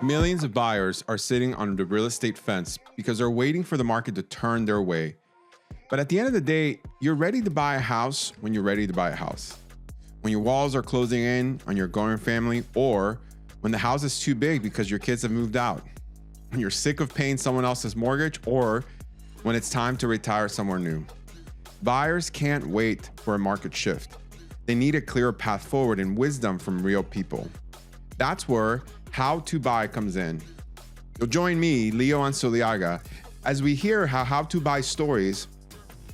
Millions of buyers are sitting on the real estate fence because they're waiting for the market to turn their way. But at the end of the day, you're ready to buy a house when you're ready to buy a house. When your walls are closing in on your growing family, or when the house is too big because your kids have moved out. When you're sick of paying someone else's mortgage, or when it's time to retire somewhere new. Buyers can't wait for a market shift. They need a clear path forward and wisdom from real people. That's where How to Buy comes in. You'll join me, Leo Ansoliaga, as we hear how to buy stories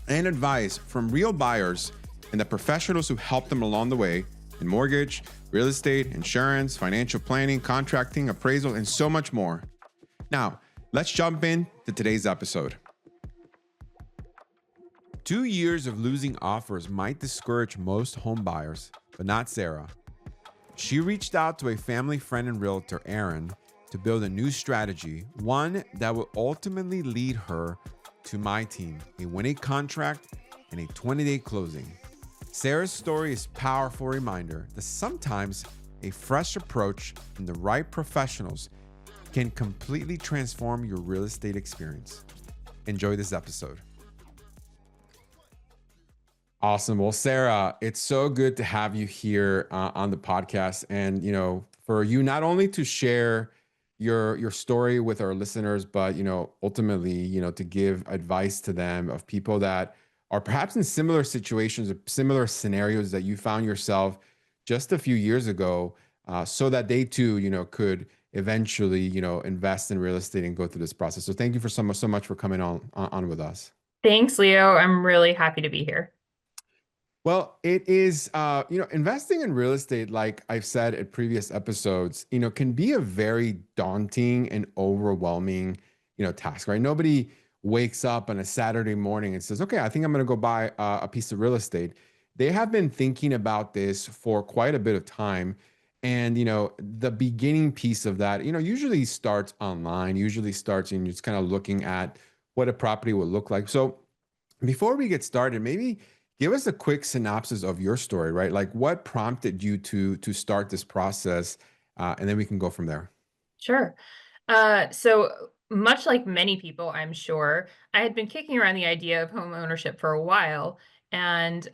and advice from real buyers and the professionals who help them along the way in mortgage, real estate, insurance, financial planning, contracting, appraisal, and so much more. Now, let's jump into today's episode. 2 years of losing offers might discourage most home buyers, but not Sarah. She reached out to a family friend and realtor, Aaron, to build a new strategy, one that will ultimately lead her to my team, a winning contract and a 20-day closing. Sarah's story is a powerful reminder that sometimes a fresh approach and the right professionals can completely transform your real estate experience. Enjoy this episode. Awesome. Well, Sarah, it's so good to have you here on the podcast. And, for you not only to share your story with our listeners, but, ultimately, to give advice to them of people that are perhaps in similar situations or similar scenarios that you found yourself just a few years ago, so that they too, could eventually, invest in real estate and go through this process. So thank you for so much for coming on with us. Thanks, Leo. I'm really happy to be here. Well, it is, investing in real estate, like I've said in previous episodes, can be a very daunting and overwhelming, task, right? Nobody wakes up on a Saturday morning and says, okay, I think I'm going to go buy a piece of real estate. They have been thinking about this for quite a bit of time. And, the beginning piece of that, usually starts online, usually starts in just kind of looking at what a property would look like. So before we get started, maybe give us a quick synopsis of your story, right? Like what prompted you to start this process, and then we can go from there. Sure. So much like many people, I'm sure, I had been kicking around the idea of home ownership for a while and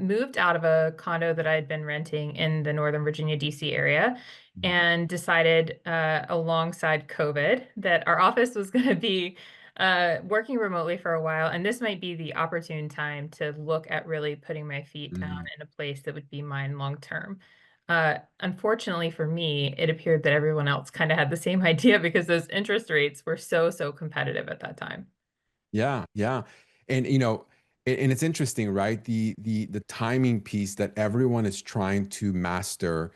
moved out of a condo that I had been renting in the Northern Virginia, DC area, Mhm. and decided alongside COVID that our office was going to be working remotely for a while. And this might be the opportune time to look at really putting my feet down Mhm. in a place that would be mine long term. Unfortunately for me, it appeared that everyone else kind of had the same idea because those interest rates were so competitive at that time. Yeah, yeah. And and it's interesting, right? The timing piece that everyone is trying to master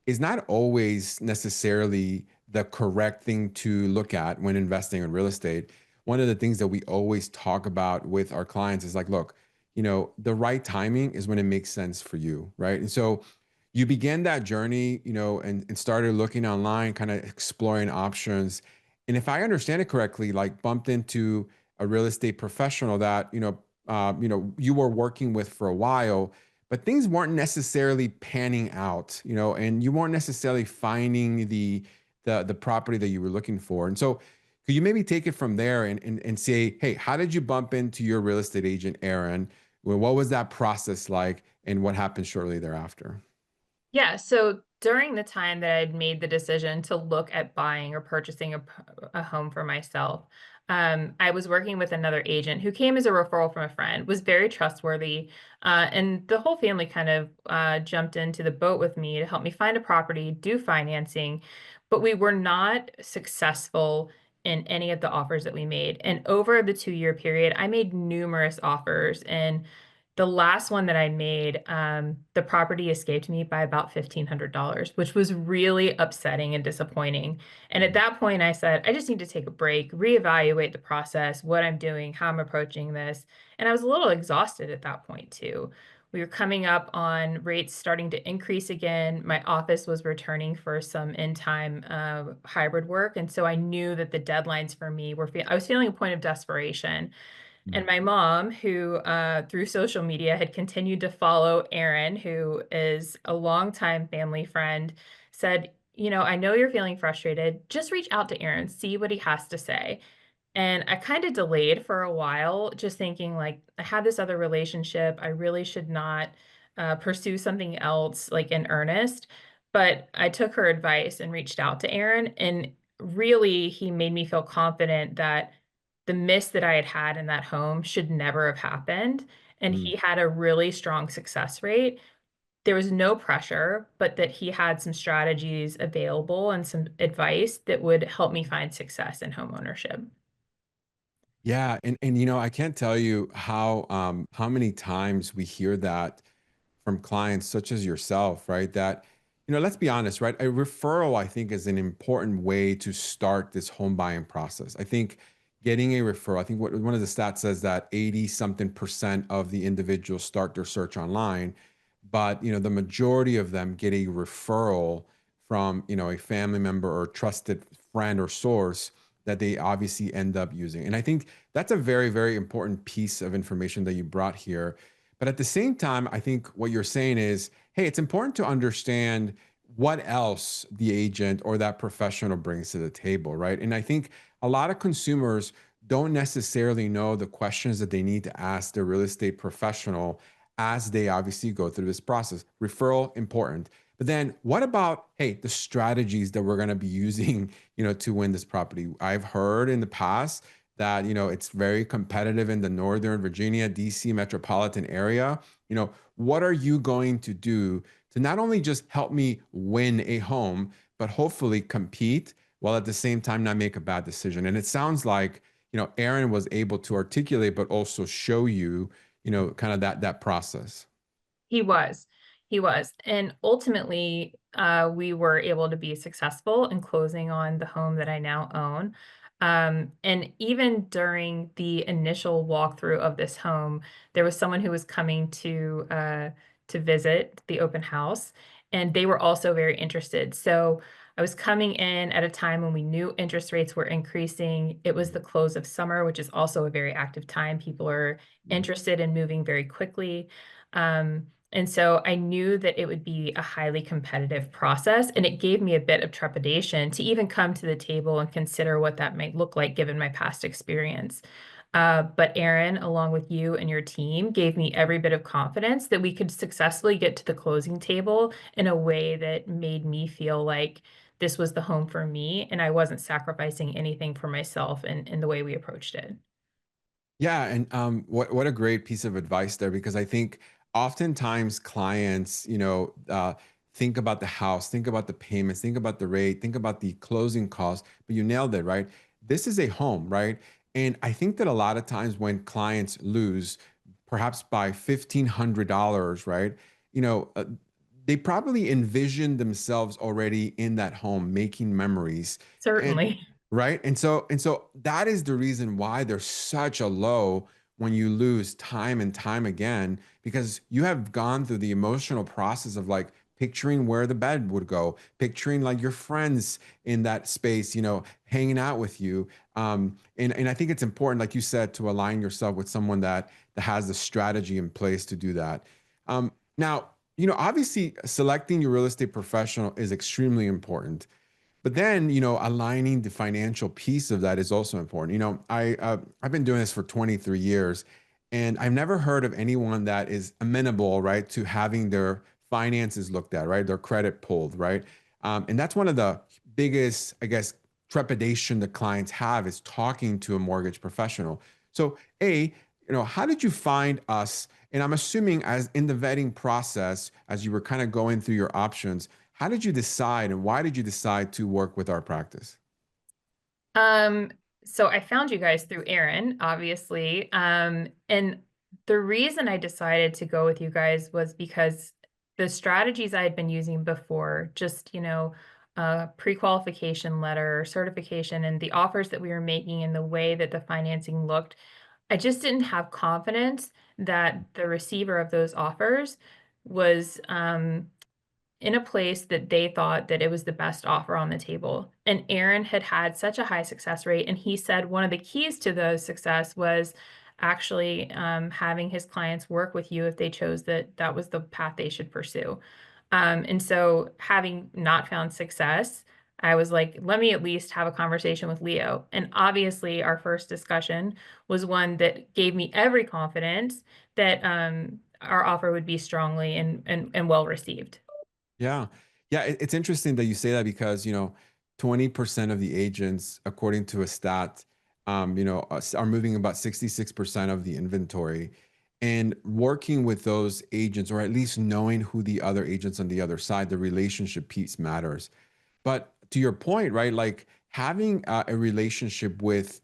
is not always necessarily the correct thing to look at when investing in real estate. One of the things that we always talk about with our clients is like, look, the right timing is when it makes sense for you, right? And so you began that journey, and started looking online, kind of exploring options. And if I understand it correctly, like bumped into a real estate professional that you were working with for a while, but things weren't necessarily panning out, and you weren't necessarily finding the property that you were looking for. And so could you maybe take it from there and say, hey, how did you bump into your real estate agent, Aaron? Well, what was that process like, and what happened shortly thereafter? Yeah, so during the time that I'd made the decision to look at buying or purchasing a home for myself, I was working with another agent who came as a referral from a friend, was very trustworthy, and the whole family kind of jumped into the boat with me to help me find a property, do financing, but we were not successful in any of the offers that we made. And over the 2-year period, I made numerous offers, and the last one that I made, the property escaped me by about $1,500, which was really upsetting and disappointing. And at Mhm. that point, I said, I just need to take a break, reevaluate the process, what I'm doing, how I'm approaching this. And I was a little exhausted at that point, too. We were coming up on rates starting to increase again. My office was returning for some in-time hybrid work. And so I knew that the deadlines for me I was feeling a point of desperation. And Mhm. my mom, who through social media had continued to follow Aaron, who is a longtime family friend, said, I know you're feeling frustrated. Just reach out to Aaron, see what he has to say. And I kind of delayed for a while, just thinking like I had this other relationship. I really should not pursue something else like in earnest. But I took her advice and reached out to Aaron. And really, he made me feel confident that the miss that I had had in that home should never have happened. And Mm. he had a really strong success rate. There was no pressure, but that he had some strategies available and some advice that would help me find success in homeownership. Yeah, and I can't tell you how many times we hear that from clients such as yourself, right? That, let's be honest, right? A referral, I think, is an important way to start this home buying process. I think getting a referral, I think one of the stats says that 80 something percent of the individuals start their search online, but the majority of them get a referral from, a family member or trusted friend or source that they obviously end up using. And I think that's a very, very important piece of information that you brought here. But at the same time, I think what you're saying is, hey, it's important to understand what else the agent or that professional brings to the table, right? And I think a lot of consumers don't necessarily know the questions that they need to ask their real estate professional as they obviously go through this process. Referral, important. But then what about, hey, the strategies that we're going to be using, to win this property? I've heard in the past that, it's very competitive in the Northern Virginia, DC metropolitan area. What are you going to do to not only just help me win a home, but hopefully compete while at the same time not make a bad decision? And it sounds like, Aaron was able to articulate, but also show you, kind of that process. He was. He was. And ultimately, we were able to be successful in closing on the home that I now own. And even during the initial walkthrough of this home, there was someone who was coming to visit the open house, and they were also very interested. So I was coming in at a time when we knew interest rates were increasing. It was the close of summer, which is also a very active time. People are Mhm. interested in moving very quickly. And so I knew that it would be a highly competitive process, and it gave me a bit of trepidation to even come to the table and consider what that might look like given my past experience. But Aaron, along with you and your team, gave me every bit of confidence that we could successfully get to the closing table in a way that made me feel like this was the home for me and I wasn't sacrificing anything for myself in the way we approached it. Yeah, and what a great piece of advice there, because I think oftentimes clients, think about the house, think about the payments, think about the rate, think about the closing costs, but you nailed it, right? This is a home, right? And I think that a lot of times when clients lose, perhaps by $1,500, right? You know, uh, they probably envision themselves already in that home, making memories, and Certainly. right? And so that is the reason why there's such a low when you lose time and time again, because you have gone through the emotional process of like picturing where the bed would go, picturing like your friends in that space, hanging out with you. And I think it's important, like you said, to align yourself with someone that has the strategy in place to do that. Now, obviously selecting your real estate professional is extremely important. But then, aligning the financial piece of that is also important. I've been doing this for 23 years, and I've never heard of anyone that is amenable, right, to having their finances looked at, right, their credit pulled, right. And that's one of the biggest, I guess, trepidation the clients have is talking to a mortgage professional. So, how did you find us? And I'm assuming as in the vetting process, as you were kind of going through your options, how did you decide and why did you decide to work with our practice? Um, so I found you guys through Aaron, obviously. And the reason I decided to go with you guys was because the strategies I had been using before, just, pre-qualification letter, certification, and the offers that we were making and the way that the financing looked, I just didn't have confidence that the receiver of those offers was in a place that they thought that it was the best offer on the table. And Aaron had had such a high success rate, and he said one of the keys to the success was actually having his clients work with you if they chose that that was the path they should pursue. And so having not found success, I was like, let me at least have a conversation with Leo. And obviously, our first discussion was one that gave me every confidence that our offer would be strongly and well received. Yeah. Yeah, it's interesting that you say that because, 20% of the agents, according to a stat, are moving about 66% of the inventory. And working with those agents, or at least knowing who the other agents on the other side, the relationship piece matters. But to your point, right? Like having a relationship with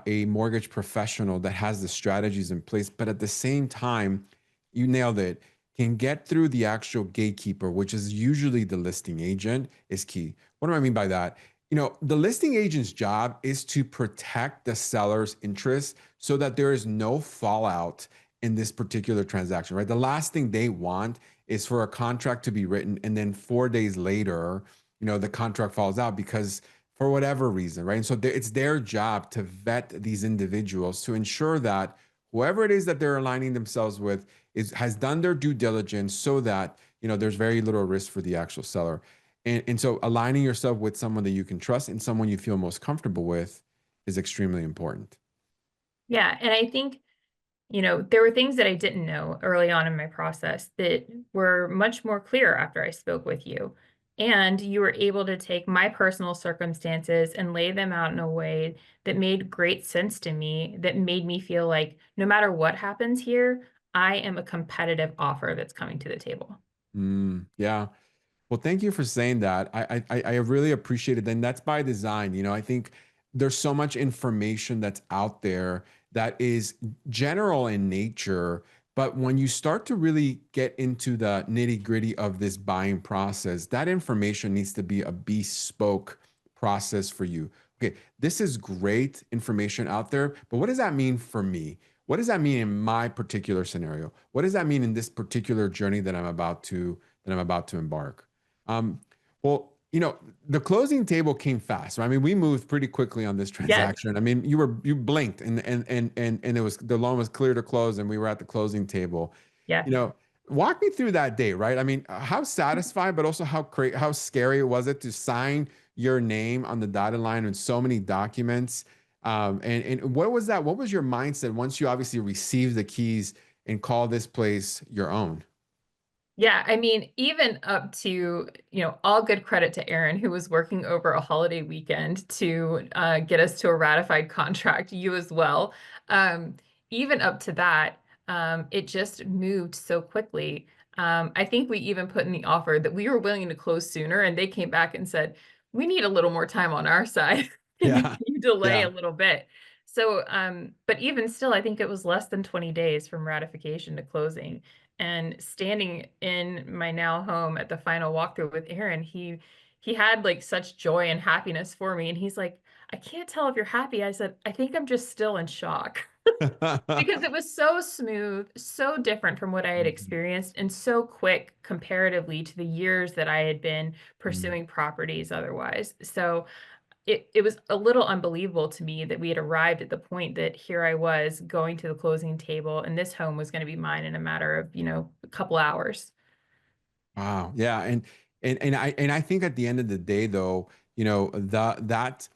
a mortgage professional that has the strategies in place, but at the same time, you nailed it, can get through the actual gatekeeper, which is usually the listing agent, is key. What do I mean by that? The listing agent's job is to protect the seller's interest so that there is no fallout in this particular transaction, right? The last thing they want is for a contract to be written and then 4 days later, the contract falls out because for whatever reason, right? And so it's their job to vet these individuals to ensure that whoever it is that they're aligning themselves with has done their due diligence so that there's very little risk for the actual seller. And so aligning yourself with someone that you can trust and someone you feel most comfortable with is extremely important. Yeah. And I think there were things that I didn't know early on in my process that were much more clear after I spoke with you. And you were able to take my personal circumstances and lay them out in a way that made great sense to me, that made me feel like no matter what happens here, I am a competitive offer that's coming to the table. Yeah. Well, thank you for saying that. I really appreciate it. And that's by design. I think there's so much information that's out there that is general in nature. But when you start to really get into the nitty-gritty of this buying process, that information needs to be a bespoke process for you. Okay, this is great information out there, but what does that mean for me? What does that mean in my particular scenario? What does that mean in this particular journey that I'm about to embark? Um, well, the closing table came fast. Right? I mean, we moved pretty quickly on this Yes. transaction. I mean, you blinked and it was the loan was clear to close and we were at the closing table. Yes. You know, walk me through that day, right? I mean, how satisfied, but also how scary was it to sign your name on the dotted line and so many documents? And what was that? What was your mindset once you obviously received the keys and call this place your own? Yeah, I mean, even up to, all good credit to Aaron, who was working over a holiday weekend to get us to a ratified contract, you as well. Um, Even up to that, it just moved so quickly. I think we even put in the offer that we were willing to close sooner, and they came back and said, we need a little more time on our side. Can Yeah, you delay a yeah. little bit? So, but even still, I think it was less than 20 days from ratification to closing. And standing in my now home at the final walkthrough with Aaron, he had like such joy and happiness for me. And he's like, I can't tell if you're happy. I said, I think I'm just still in shock because it was so smooth, so different from what I had Mhm. experienced, and so quick comparatively to the years that I had been Mm. pursuing properties otherwise. So it was a little unbelievable to me that we had arrived at the point that here I was going to the closing table and this home was going to be mine in a matter of, a couple hours. Wow. Yeah. And I think at the end of the day though, that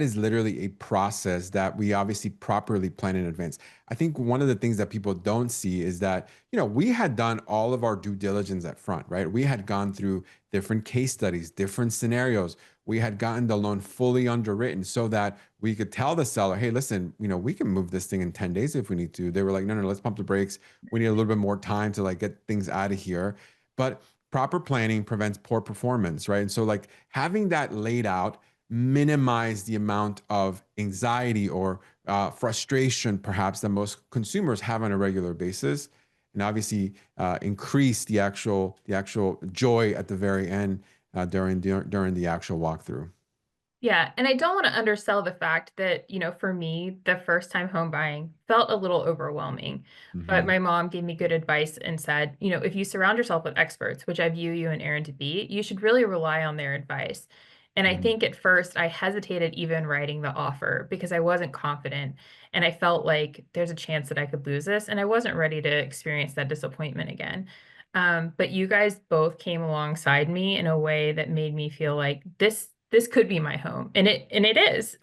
is literally a process that we obviously properly plan in advance. I think one of the things that people don't see is that, we had done all of our due diligence at front, right? We had gone through different case studies, different scenarios. We had gotten the loan fully underwritten so that we could tell the seller, hey, listen, we can move this thing in 10 days if we need to. They were like, no, no, let's pump the brakes. We need a little bit more time to like get things out of here. But proper planning prevents poor performance, right? And so, like having that laid out, minimize the amount of anxiety or frustration, perhaps, that most consumers have on a regular basis, and obviously increase the actual joy at the very end during the actual walkthrough. Yeah, and I don't want to undersell the fact that, for me, the first time home buying felt a little overwhelming. But Hmm. my mom gave me good advice and said, if you surround yourself with experts, which I view you and Aaron to be, you should really rely on their advice. And I Hmm. think at first I hesitated even writing the offer because I wasn't confident and I felt like there's a chance that I could lose this and I wasn't ready to experience that disappointment again. But you guys both came alongside me in a way that made me feel like this could be my home, and it is.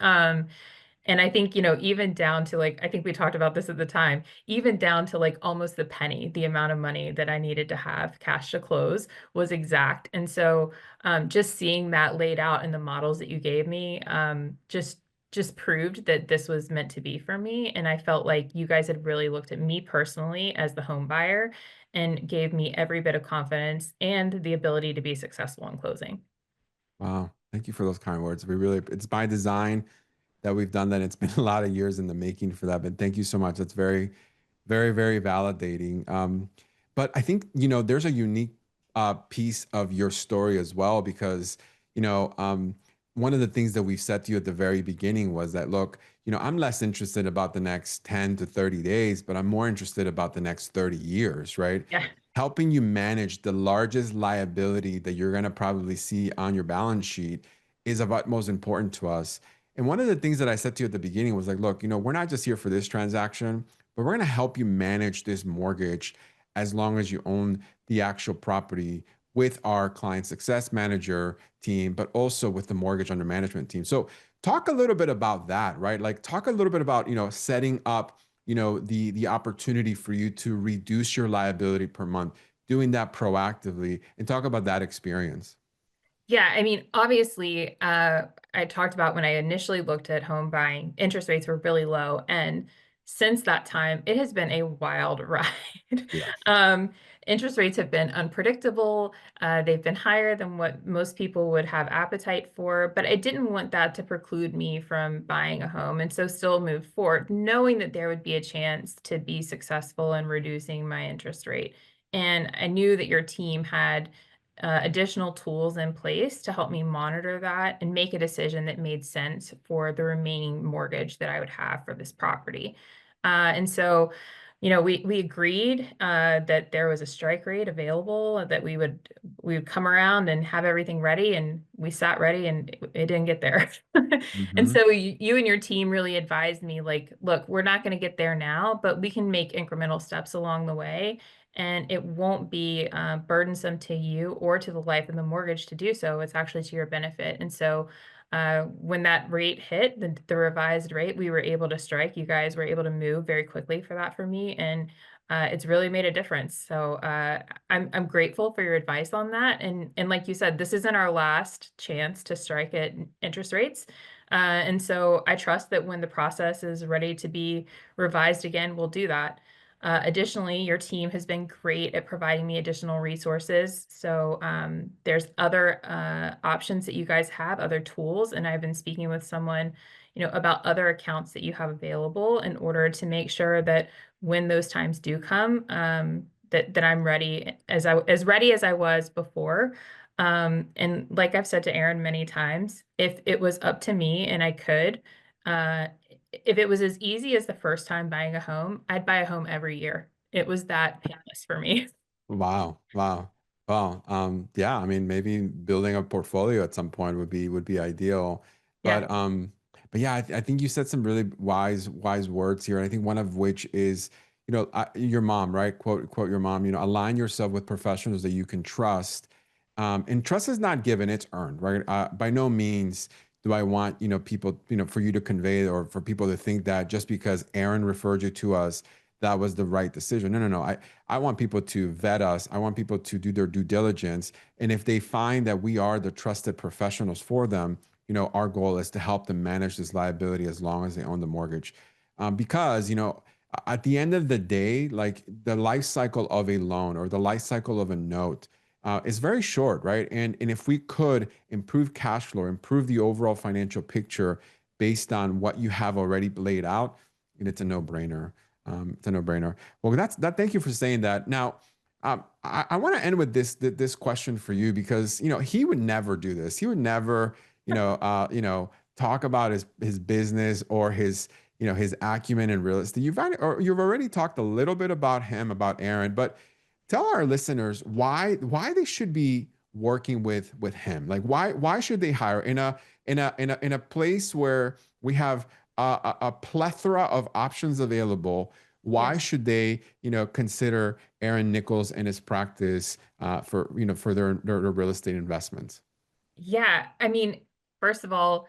And I think, even down to like, I think we talked about this at the time, even down to like almost the penny, the amount of money that I needed to have cash to close was exact. And so just seeing that laid out in the models that you gave me, just proved that this was meant to be for me. And I felt like you guys had really looked at me personally as the home buyer and gave me every bit of confidence and the ability to be successful in closing. Wow. Thank you for those kind words. It's by design that we've done that. It's been a lot of years in the making for that, but thank you so much. That's very, very, very validating. But I think, there's a unique piece of your story as well, because, you know, um, one of the things that we've said to you at the very beginning was that, look, I'm less interested about the next 10 to 30 days, but I'm more interested about the next 30 years, right? Yeah. Helping you manage the largest liability that you're going to probably see on your balance sheet is of utmost important to us. And one of the things that I said to you at the beginning was like, look, we're not just here for this transaction, but we're going to help you manage this mortgage as long as you own the actual property with our client success manager team, but also with the mortgage under management team. So talk a little bit about that, right? Like talk a little bit about, setting up, the opportunity for you to reduce your liability per month, doing that proactively, and talk about that experience. Yeah, I mean, obviously, I talked about when I initially looked at home buying, interest rates were really low. And since that time, it has been a wild ride. Yes. Um, Interest rates have been unpredictable. They've been higher than what most people would have appetite for. But I didn't want that to preclude me from buying a home. And so still move forward, knowing that there would be a chance to be successful in reducing my interest rate. And I knew that your team had additional tools in place to help me monitor that and make a decision that made sense for the remaining mortgage that I would have for this property. And so, we agreed that there was a strike rate available, that we would come around and have everything ready, and we sat ready, and it didn't get there. And Hmm. so you and your team really advised me, like, look, we're not going to get there now, but we can make incremental steps along the way, and it won't be burdensome to you or to the life of the mortgage to do so. It's actually to your benefit. And so when that rate hit, the revised rate, we were able to strike. You guys were able to move very quickly for that for me, and it's really made a difference. So I'm grateful for your advice on that. And like you said, this isn't our last chance to strike at interest rates. And so I trust that when the process is ready to be revised again, we'll do that. Additionally, your team has been great at providing me additional resources. So there's other options that you guys have, other tools, and I've been speaking with someone, about other accounts that you have available in order to make sure that when those times do come, that I'm ready as ready as I was before. And like I've said to Aaron many times, if it was up to me and I could, uh, if it was as easy as the first time buying a home, I'd buy a home every year. It was that painless for me. Wow. Wow. Wow. Yeah, I mean, maybe building a portfolio at some point would be ideal. Yeah. But yeah, I think you said some really wise words here. And I think one of which is, your mom, right? Quote your mom, align yourself with professionals that you can trust. And trust is not given, it's earned, right? By no means do I want, people, for you to convey or for people to think that just because Aaron referred you to us, that was the right decision. No, no, no. I want people to vet us. I want people to do their due diligence. And if they find that we are the trusted professionals for them, our goal is to help them manage this liability as long as they own the mortgage. Because, at the end of the day, like the life cycle of a loan or the life cycle of a note is very short, right? And if we could improve cash flow, improve the overall financial picture based on what you have already laid out, and it's a no-brainer. It's a no-brainer. Well, that's that. Thank you for saying that. Now, I want to end with this question for you because he would never do this. He would never talk about his business or his acumen in real estate. You've already talked a little bit about him, about Aaron, but tell our listeners why they should be working with him. Like why should they hire in a place where we have a plethora of options available, why Yes. should they, consider Aaron Nichols and his practice for, for their real estate investments? Yeah. I mean, first of all,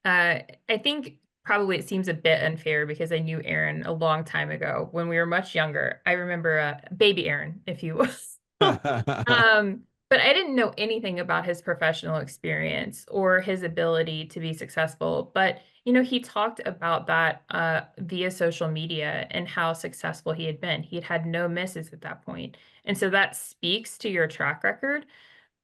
I think probably it seems a bit unfair because I knew Aaron a long time ago when we were much younger. I remember baby Aaron, if you will. But I didn't know anything about his professional experience or his ability to be successful. But, he talked about that via social media and how successful he had been. He had had no misses at that point. And so that speaks to your track record.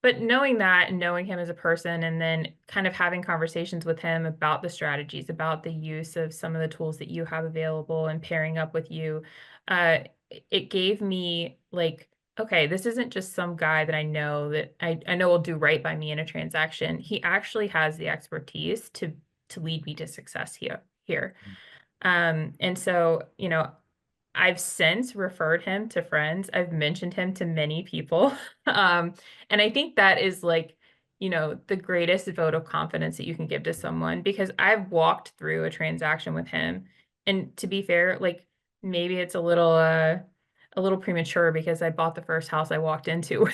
But knowing that and knowing him as a person and then kind of having conversations with him about the strategies, about the use of some of the tools that you have available and pairing up with you, it gave me like, okay, this isn't just some guy that I know that I know will do right by me in a transaction. He actually has the expertise to lead me to success here. And so, I've since referred him to friends. I've mentioned him to many people. And I think that is like, the greatest vote of confidence that you can give to someone because I've walked through a transaction with him. And to be fair, like maybe it's a little premature because I bought the first house I walked into.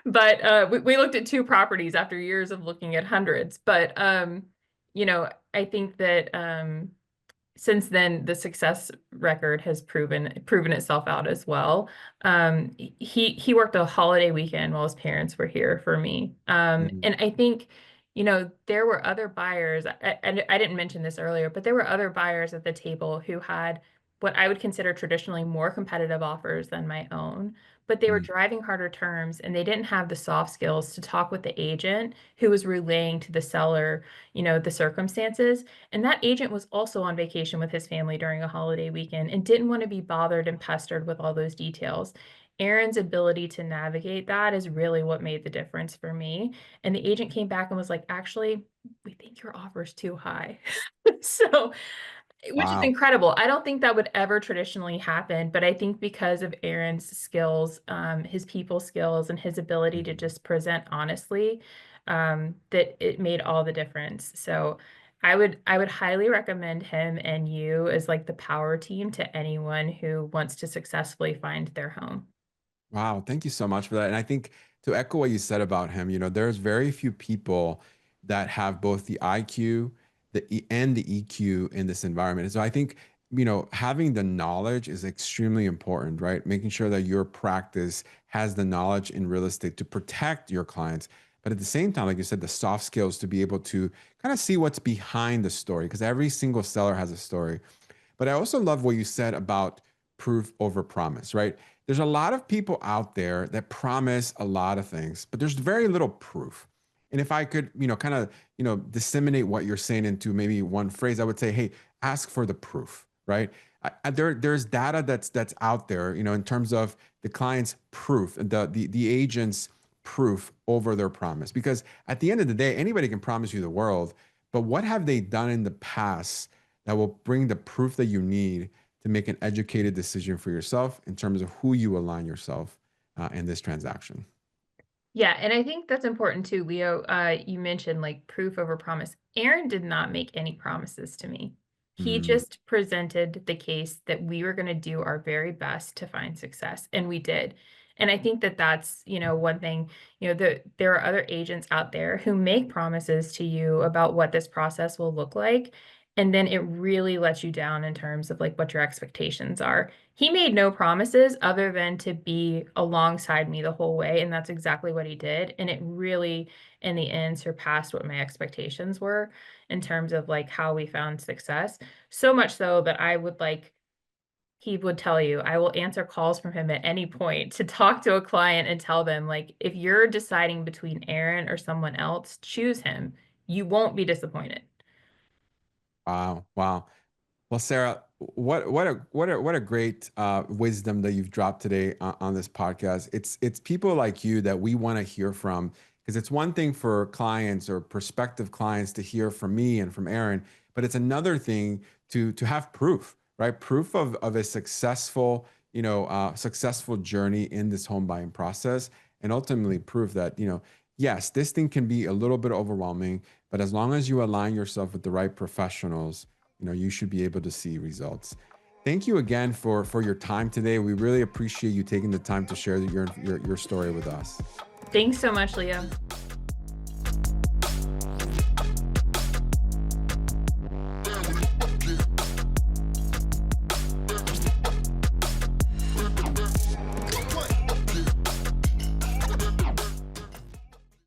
But we looked at two properties after years of looking at hundreds. But I think that since then the success record has proven itself out as well. He worked a holiday weekend while his parents were here for me. Mhm. And I think, there were other buyers. I didn't mention this earlier, but there were other buyers at the table who had what I would consider traditionally more competitive offers than my own, but they were Mhm. driving harder terms and they didn't have the soft skills to talk with the agent who was relaying to the seller, the circumstances. And that agent was also on vacation with his family during a holiday weekend and didn't want to be bothered and pestered with all those details. Aaron's ability to navigate that is really what made the difference for me. And the agent came back and was like, actually, we think your offer is too high. So which is Wow. incredible. I don't think that would ever traditionally happen, but I think because of Aaron's skills, his people skills, and his ability to Mhm. just present honestly, that it made all the difference. So I would highly recommend him and you as like the power team to anyone who wants to successfully find their home. Wow, thank you so much for that. And I think to echo what you said about him, there's very few people that have both the IQ, and the EQ in this environment. And so I think, having the knowledge is extremely important, right? Making sure that your practice has the knowledge in real estate to protect your clients. But at the same time, like you said, the soft skills to be able to kind of see what's behind the story, because every single seller has a story. But I also love what you said about proof over promise, right? There's a lot of people out there that promise a lot of things, but there's very little proof. And if I could, kind of, disseminate what you're saying into maybe one phrase, I would say, hey, ask for the proof, right? There's data that's out there, in terms of the client's proof and the agent's proof over their promise. Because at the end of the day, anybody can promise you the world, but what have they done in the past that will bring the proof that you need to make an educated decision for yourself in terms of who you align yourself in this transaction? Yeah, and I think that's important too, Leo. You mentioned like proof over promise. Aaron did not make any promises to me. He Mm, just presented the case that we were going to do our very best to find success, and we did. And I think that that's, one thing, there are other agents out there who make promises to you about what this process will look like, and then it really lets you down in terms of like what your expectations are. He made no promises other than to be alongside me the whole way, and that's exactly what he did, and it really, in the end, surpassed what my expectations were in terms of, like, how we found success. So much so that I would, like he would tell you, I will answer calls from him at any point to talk to a client and tell them, like, "If you're deciding between Aaron or someone else, choose him. You won't be disappointed." wow, wow. Well, Sarah, what a great wisdom that you've dropped today on this podcast. It's people like you that we want to hear from, because it's one thing for clients or prospective clients to hear from me and from Aaron, but it's another thing to have proof, right? Proof of a successful, successful journey in this home buying process, and ultimately proof that, yes, this thing can be a little bit overwhelming, but as long as you align yourself with the right professionals, you should be able to see results. Thank you again for your time today. We really appreciate you taking the time to share your story with us. Thanks so much, Leo.